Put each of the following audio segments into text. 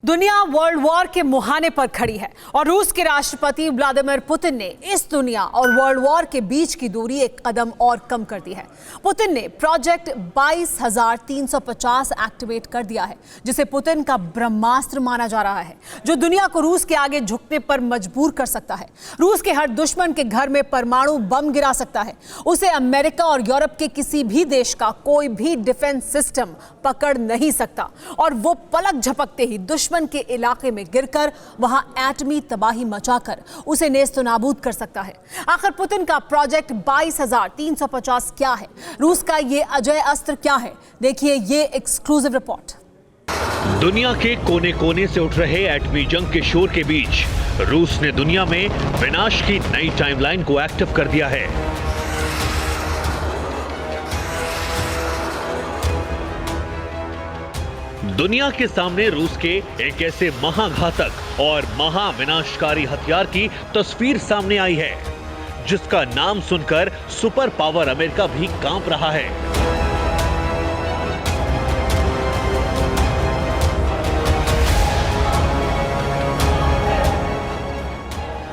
दुनिया world war के मुहाने पर खड़ी है और रूस के राष्ट्रपति व्लादिमीर पुतिन ने इस दुनिया और वर्ल्ड वॉर के बीच की दूरी एक कदम और कम कर दी है। पुतिन ने प्रोजेक्ट 22,350 एक्टिवेट कर दिया है, जिसे पुतिन का ब्रह्मास्त्र माना जा रहा है, जो दुनिया को रूस के आगे झुकने पर मजबूर कर सकता है। रूस के हर दुश्मन के घर में परमाणु बम गिरा सकता है। उसे अमेरिका और यूरोप के किसी भी देश का कोई भी डिफेंस सिस्टम पकड़ नहीं सकता और वो पलक झपकते ही दुश्मन के इलाके में गिरकर वहां एटमी तबाही मचाकर उसे नेस्त नाबूद कर सकता है। आखिर पुतिन का प्रोजेक्ट 22,350 क्या है? रूस का ये अजय अस्त्र क्या है? देखिए ये एक्सक्लूसिव रिपोर्ट। दुनिया के कोने कोने से उठ रहे एटमी जंग के शोर के बीच रूस ने दुनिया में विनाश की नई टाइमलाइन को एक्टिव कर दिया है। दुनिया के सामने रूस के एक ऐसे महाघातक और महाविनाशकारी हथियार की तस्वीर सामने आई है, जिसका नाम सुनकर सुपर पावर अमेरिका भी कांप रहा है।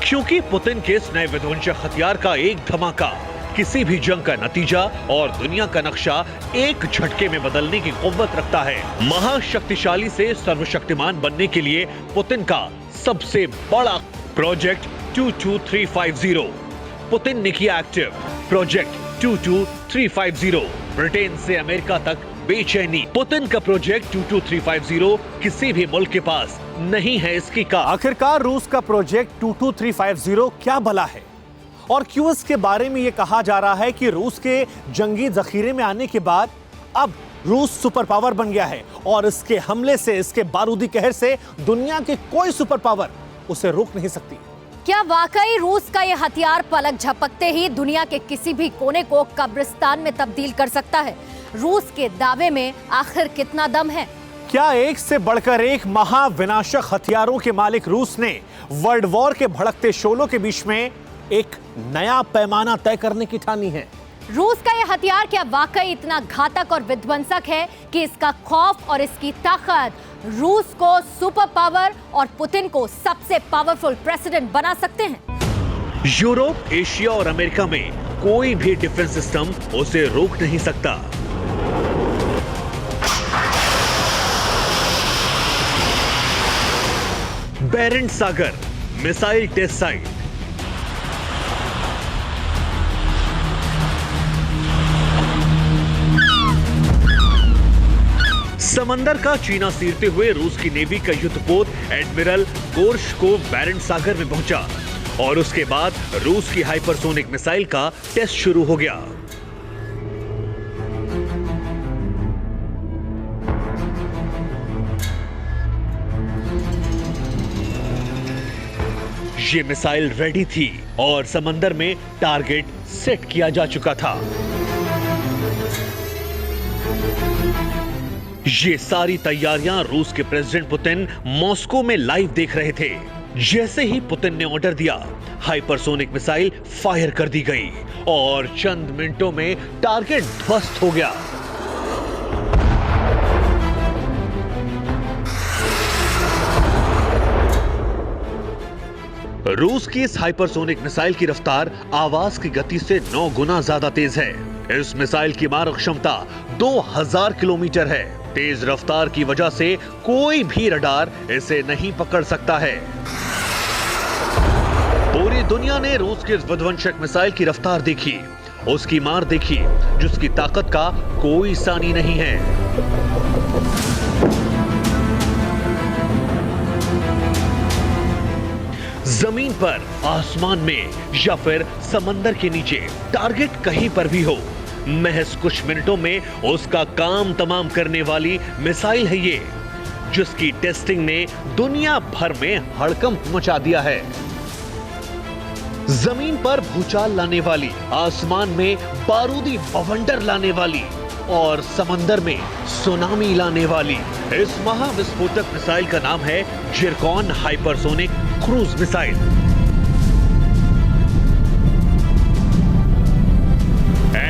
क्योंकि पुतिन के इस नए विध्वंसक हथियार का एक धमाका किसी भी जंग का नतीजा और दुनिया का नक्शा एक झटके में बदलने की कुव्वत रखता है। महाशक्तिशाली से सर्वशक्तिमान बनने के लिए पुतिन का सबसे बड़ा प्रोजेक्ट 22350 पुतिन ने किया एक्टिव। प्रोजेक्ट 22350 ब्रिटेन से अमेरिका तक बेचैनी। पुतिन का प्रोजेक्ट 22350 किसी भी मुल्क के पास नहीं है इसकी का। आखिरकार रूस का प्रोजेक्ट 22350 क्या भला है और क्यों इसके बारे में यह कहा जा रहा है कि रूस के जंगी जखीरे में आने के बाद अब रूस सुपर पावर बन गया है और इसके हमले से, इसके बारूदी कहर से दुनिया के कोई सुपर पावर उसे रोक नहीं सकती। क्या वाकई रूस का यह हथियार पलक झपकते ही दुनिया के किसी भी कोने को कब्रिस्तान में तब्दील कर सकता है? रूस के दावे में आखिर कितना दम है? क्या एक से बढ़कर एक महाविनाशक हथियारों के मालिक रूस ने वर्ल्ड वॉर के भड़कते शोलों के बीच में एक नया पैमाना तय करने की ठानी है? रूस का यह हथियार क्या वाकई इतना घातक और विध्वंसक है कि इसका खौफ और इसकी ताकत रूस को सुपर पावर और पुतिन को सबसे पावरफुल प्रेसिडेंट बना सकते हैं? यूरोप, एशिया और अमेरिका में कोई भी डिफेंस सिस्टम उसे रोक नहीं सकता। बेरेंट सागर मिसाइल टेस्ट साइट। समंदर का चीना चीरते हुए रूस की नेवी का युद्धपोत एडमिरल गोर्शकोव बेरेंट सागर में पहुंचा और उसके बाद रूस की हाइपरसोनिक मिसाइल का टेस्ट शुरू हो गया। ये मिसाइल रेडी थी और समंदर में टारगेट सेट किया जा चुका था। ये सारी तैयारियां रूस के प्रेसिडेंट पुतिन मॉस्को में लाइव देख रहे थे। जैसे ही पुतिन ने ऑर्डर दिया, हाइपरसोनिक मिसाइल फायर कर दी गई और चंद मिनटों में टारगेट ध्वस्त हो गया। रूस की इस हाइपरसोनिक मिसाइल की रफ्तार आवाज की गति से 9 गुना ज्यादा तेज है। इस मिसाइल की मारक क्षमता 2000 किलोमीटर है। तेज रफ्तार की वजह से कोई भी रडार इसे नहीं पकड़ सकता है। पूरी दुनिया ने रूस के इस विध्वंसक मिसाइल की रफ्तार देखी, उसकी मार देखी, जिसकी ताकत का कोई सानी नहीं है। जमीन पर, आसमान में या फिर समंदर के नीचे, टारगेट कहीं पर भी हो, महज कुछ मिनटों में उसका काम तमाम करने वाली मिसाइल है ये, जिसकी टेस्टिंग ने दुनिया भर में हड़कंप मचा दिया है। जमीन पर भूचाल लाने वाली, आसमान में बारूदी बवंडर लाने वाली और समंदर में सुनामी लाने वाली इस महाविस्फोटक मिसाइल का नाम है जिरकॉन हाइपरसोनिक क्रूज मिसाइल।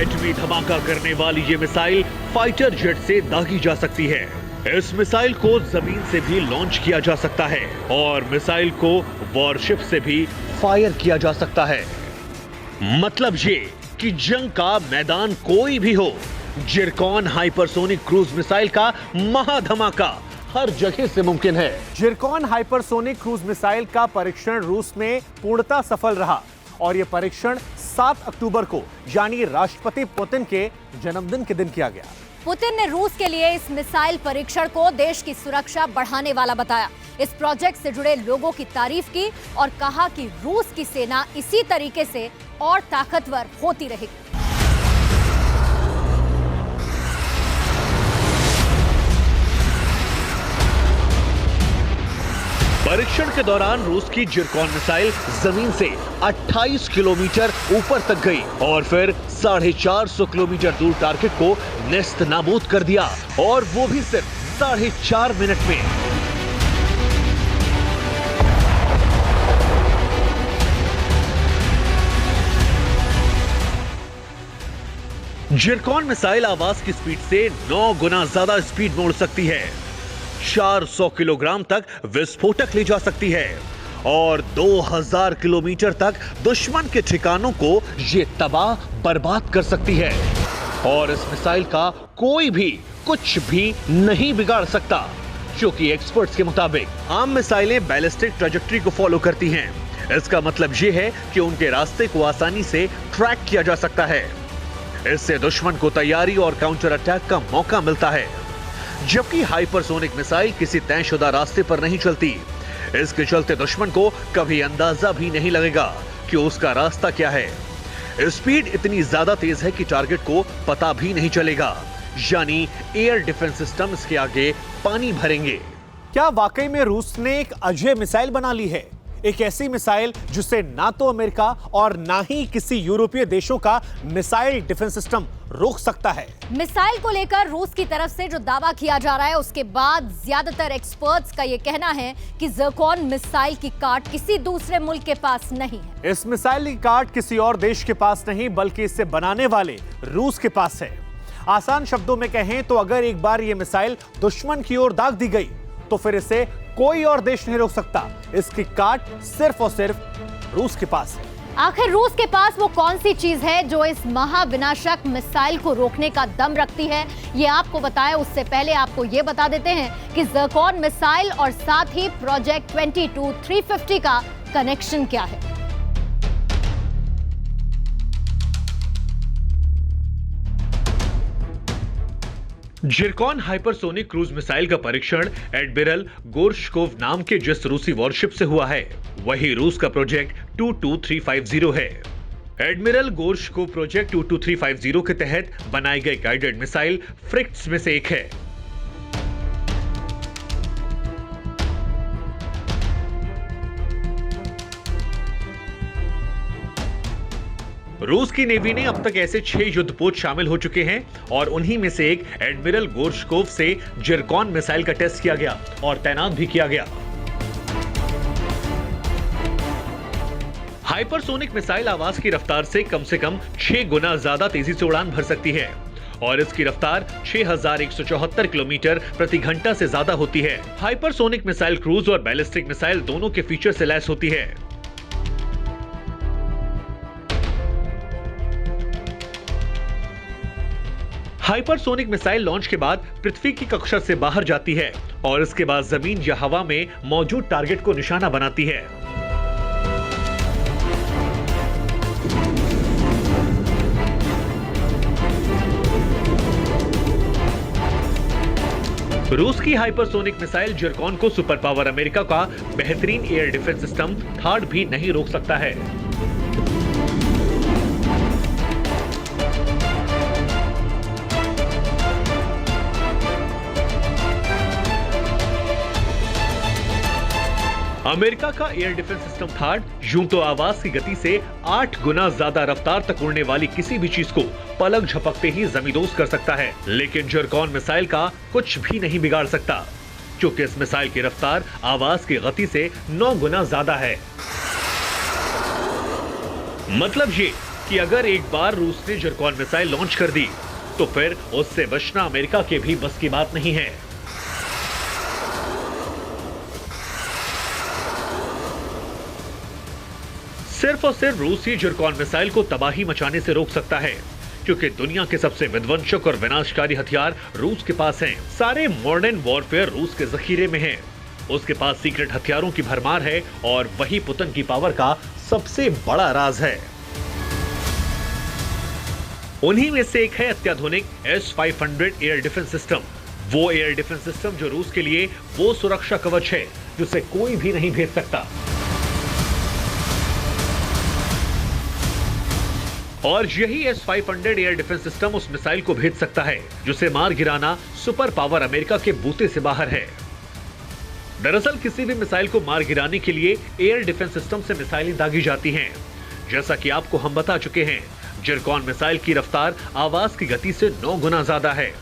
एटमी धमाका करने वाली ये मिसाइल फाइटर जेट से दागी जा सकती है। इस मिसाइल को जमीन से भी लॉन्च किया जा सकता है और मिसाइल को वॉरशिप से भी फायर किया जा सकता है। मतलब ये कि जंग का मैदान कोई भी हो, जिरकॉन हाइपरसोनिक क्रूज मिसाइल का महाधमाका हर जगह से मुमकिन है। जिरकॉन हाइपरसोनिक क्रूज मिसाइल का परीक्षण रूस में पूर्णतः सफल रहा और यह परीक्षण 7 अक्टूबर को यानी राष्ट्रपति पुतिन के जन्मदिन के दिन किया गया। पुतिन ने रूस के लिए इस मिसाइल परीक्षण को देश की सुरक्षा बढ़ाने वाला बताया। इस प्रोजेक्ट से जुड़े लोगों की तारीफ की और कहा कि रूस की सेना इसी तरीके से और ताकतवर होती रहेगी। परीक्षण के दौरान रूस की जिरकॉन मिसाइल जमीन से 28 किलोमीटर ऊपर तक गई और फिर 450 किलोमीटर दूर टारगेट को नेस्त नाबूद कर दिया और वो भी सिर्फ 4.5 मिनट में। जिरकॉन मिसाइल आवाज की स्पीड से 9 गुना ज्यादा स्पीड में उड़ सकती है, 400 किलोग्राम तक विस्फोटक ले जा सकती है और 2000 किलोमीटर तक दुश्मन के ठिकानों को ये तबाह बर्बाद कर सकती है और इस मिसाइल का कोई भी कुछ भी नहीं बिगाड़ सकता, क्योंकि एक्सपर्ट्स के मुताबिक आम मिसाइलें बैलिस्टिक ट्रैजेक्टरी को फॉलो करती हैं। इसका मतलब ये है कि उनके रास्ते को आसानी से ट्रैक किया जा सकता है। इससे दुश्मन को तैयारी और काउंटर अटैक का मौका मिलता है, जबकि हाइपरसोनिक मिसाइल किसी तयशुदा रास्ते पर नहीं चलती। इसके चलते दुश्मन को कभी अंदाजा भी नहीं लगेगा कि उसका रास्ता क्या है। स्पीड इतनी ज्यादा तेज है कि टारगेट को पता भी नहीं चलेगा, यानी एयर डिफेंस सिस्टम इसके आगे पानी भरेंगे। क्या वाकई में रूस ने एक अजय मिसाइल बना ली है? एक ऐसी मिसाइल जिसे ना तो अमेरिका और ना ही किसी यूरोपीय देशों का मिसाइल डिफेंस सिस्टम रोक सकता है। मिसाइल को लेकर रूस की तरफ से जो दावा किया जा रहा है, उसके बाद ज्यादातर एक्सपर्ट्स का यह कहना है कि जिरकॉन मिसाइल की कार्ड किसी दूसरे मुल्क के पास नहीं है। इस मिसाइल की कार्ड किसी और देश के पास नहीं, बल्कि इसे बनाने वाले रूस के पास है। आसान शब्दों में कहें तो अगर एक बार यह मिसाइल दुश्मन की ओर दाग दी गई तो फिर इसे कोई और देश नहीं रोक सकता। इसकी कार्ड सिर्फ और सिर्फ रूस के पास है। आखिर रूस के पास वो कौन सी चीज है जो इस महाविनाशक मिसाइल को रोकने का दम रखती है, ये आपको बताएं उससे पहले आपको ये बता देते हैं कि जिरकॉन मिसाइल और साथ ही प्रोजेक्ट 22-350 का कनेक्शन क्या है। जिरकॉन हाइपरसोनिक क्रूज मिसाइल का परीक्षण एडमिरल गोर्शकोव नाम के जिस रूसी वॉरशिप से हुआ है, वही रूस का प्रोजेक्ट 22350 है। एडमिरल गोर्शकोव प्रोजेक्ट 22350 के तहत बनाई गई गाइडेड मिसाइल फ्रिक्ट्स में से एक है। रूस की नेवी ने अब तक ऐसे 6 युद्धपोत शामिल हो चुके हैं और उन्हीं में से एक एडमिरल गोर्शकोव से जिरकॉन मिसाइल का टेस्ट किया गया और तैनात भी किया गया। हाइपरसोनिक मिसाइल आवाज की रफ्तार से कम 6 गुना ज्यादा तेजी से उड़ान भर सकती है और इसकी रफ्तार 6174 किलोमीटर प्रति घंटा से ज्यादा होती है। हाइपरसोनिक मिसाइल क्रूज और बैलिस्टिक मिसाइल दोनों के फीचर से लैस होती है। हाइपरसोनिक मिसाइल लॉन्च के बाद पृथ्वी की कक्षा से बाहर जाती है और इसके बाद जमीन या हवा में मौजूद टारगेट को निशाना बनाती है। रूस की हाइपरसोनिक मिसाइल जिरकॉन को सुपर पावर अमेरिका का बेहतरीन एयर डिफेंस सिस्टम थार्ड भी नहीं रोक सकता है। अमेरिका का एयर डिफेंस सिस्टम थार्ड यूं तो आवाज की गति से 8 गुना ज्यादा रफ्तार तक उड़ने वाली किसी भी चीज को पलक झपकते ही जमींदोज कर सकता है, लेकिन जिरकॉन मिसाइल का कुछ भी नहीं बिगाड़ सकता, क्योंकि इस मिसाइल की रफ्तार आवाज की गति से 9 गुना ज्यादा है। मतलब ये कि अगर एक बार रूस ने जिरकॉन मिसाइल लॉन्च कर दी तो फिर उससे बचना अमेरिका के भी बस की बात नहीं है। सिर्फ और सिर्फ रूस ही जिरकॉन मिसाइल को तबाही मचाने से रोक सकता है, क्योंकि दुनिया के सबसे विध्वंसक और विनाशकारी हथियार रूस के पास हैं। सारे मॉडर्न वॉरफेयर रूस के जखीरे में हैं। उसके पास सीक्रेट हथियारों की भरमार है और वही पुतिन की पावर का सबसे बड़ा राज है। उन्हीं में से एक है अत्याधुनिक S-500 एयर डिफेंस सिस्टम। वो एयर डिफेंस सिस्टम जो रूस के लिए वो सुरक्षा कवच है जिसे कोई भी नहीं भेद सकता। और यही S-500 एयर डिफेंस सिस्टम उस मिसाइल को भेज सकता है जिसे मार गिराना सुपर पावर अमेरिका के बूते से बाहर है। दरअसल किसी भी मिसाइल को मार गिराने के लिए एयर डिफेंस सिस्टम से मिसाइलें दागी जाती हैं। जैसा कि आपको हम बता चुके हैं, जिरकॉन मिसाइल की रफ्तार आवाज की गति से 9 गुना ज्यादा है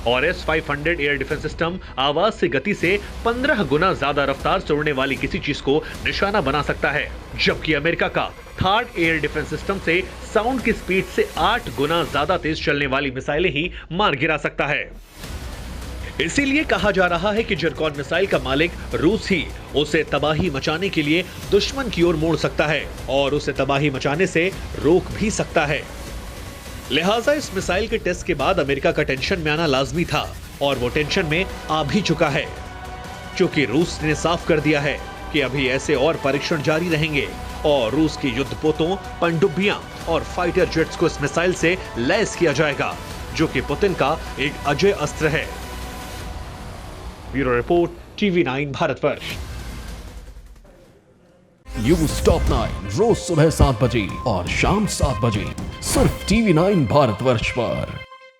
और S-500 एयर डिफेंस सिस्टम आवाज से गति से 15 गुना ज्यादा रफ्तार से उड़ने वाली किसी चीज को निशाना बना सकता है, जबकि अमेरिका का थर्ड एयर डिफेंस सिस्टम से साउंड की स्पीड से 8 गुना ज्यादा तेज चलने वाली मिसाइलें ही मार गिरा सकता है। इसीलिए कहा जा रहा है कि जिरकॉन मिसाइल का मालिक रूस ही उसे तबाही मचाने के लिए दुश्मन की ओर मोड़ सकता है और उसे तबाही मचाने से रोक भी सकता है। लिहाजा इस मिसाइल के टेस्ट के बाद अमेरिका का टेंशन में आना लाजमी था और वो टेंशन में आ भी चुका है, क्योंकि रूस ने साफ कर दिया है कि अभी ऐसे और परीक्षण जारी रहेंगे और रूस की युद्धपोतों, पनडुब्बियां और फाइटर जेट्स को इस मिसाइल से लैस किया जाएगा, जो कि पुतिन का एक अजय अस्त्र है। Bureau report, TV9 Bharatvarsh. News top 9 रोज सुबह 7 बजे और शाम 7 बजे सिर्फ TV9 भारतवर्ष पर।